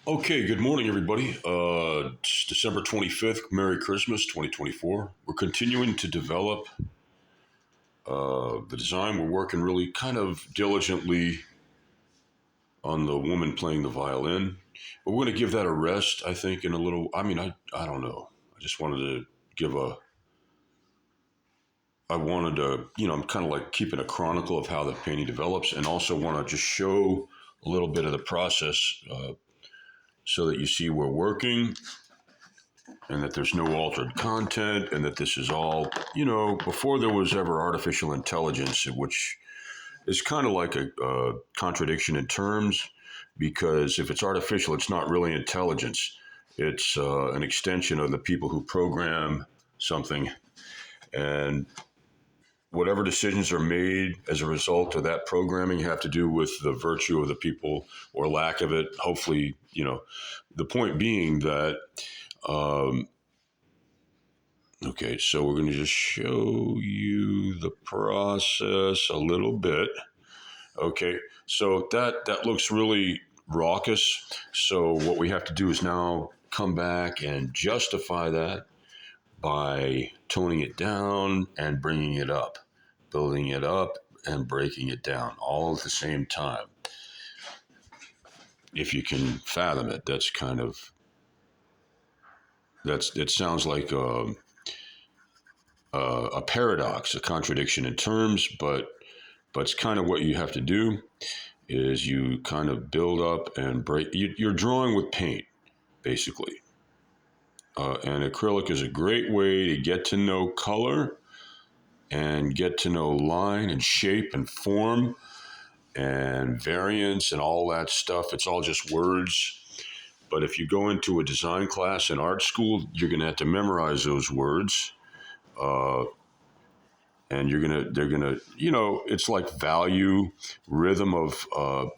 Okay, good morning, everybody. It's December 25th. Merry Christmas 2024. We're continuing to develop the design. We're working really kind of diligently on the woman playing the violin. But we're going to give that a rest, I think, in a little. I don't know. I just wanted to give a. I wanted to, I'm kind of like keeping a chronicle of how the painting develops and also want to just show a little bit of the process so that you see we're working and that there's no altered content and that this is all, before there was ever artificial intelligence, which is kind of like a contradiction in terms, because if it's artificial, it's not really intelligence. It's an extension of the people who program something. And whatever decisions are made as a result of that programming have to do with the virtue of the people or lack of it. Hopefully, the point being that okay, so we're going to just show you the process a little bit. Okay, so that looks really raucous. So what we have to do is now come back and justify that by toning it down and bringing it up, building it up and breaking it down all at the same time. If you can fathom it, it sounds like a paradox, a contradiction in terms, but it's kind of what you have to do is you kind of build up and break. You're drawing with paint, basically. And acrylic is a great way to get to know color and get to know line and shape and form and variance and all that stuff. It's all just words. But if you go into a design class in art school, you're going to have to memorize those words. And they're gonna, it's like value, rhythm of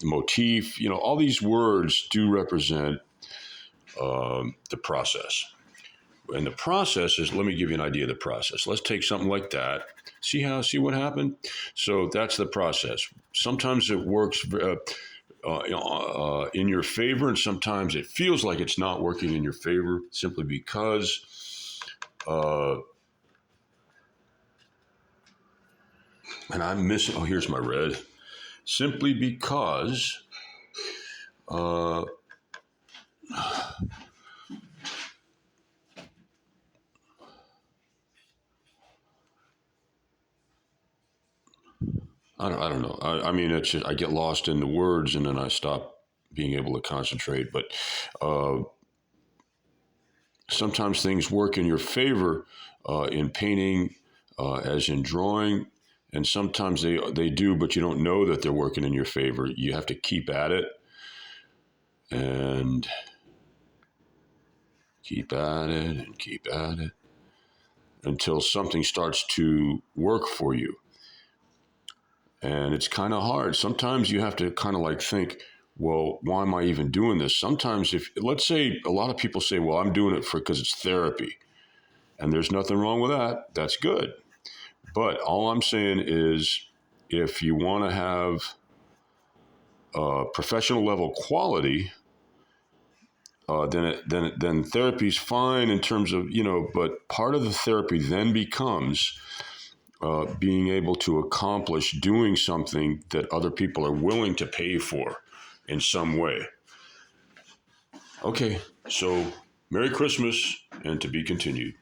motif. All these words do represent the process. And the process is, let me give you an idea of the process. Let's take something like that. See what happened? So that's the process. Sometimes it works in your favor, and sometimes it feels like it's not working in your favor simply because and I'm missing, oh, here's my red. Simply because I don't know. I mean, it's just, I get lost in the words and then I stop being able to concentrate. But sometimes things work in your favor in painting, as in drawing, and sometimes they do, but you don't know that they're working in your favor. You have to keep at it and keep at it and keep at it until something starts to work for you. And it's kind of hard. Sometimes you have to kind of like think, well, why am I even doing this? Sometimes if, let's say a lot of people say, well, I'm doing it because it's therapy. And there's nothing wrong with that. That's good. But all I'm saying is if you want to have professional level quality, then therapy's fine in terms of, but part of the therapy then becomes being able to accomplish doing something that other people are willing to pay for in some way. Okay, so Merry Christmas and to be continued.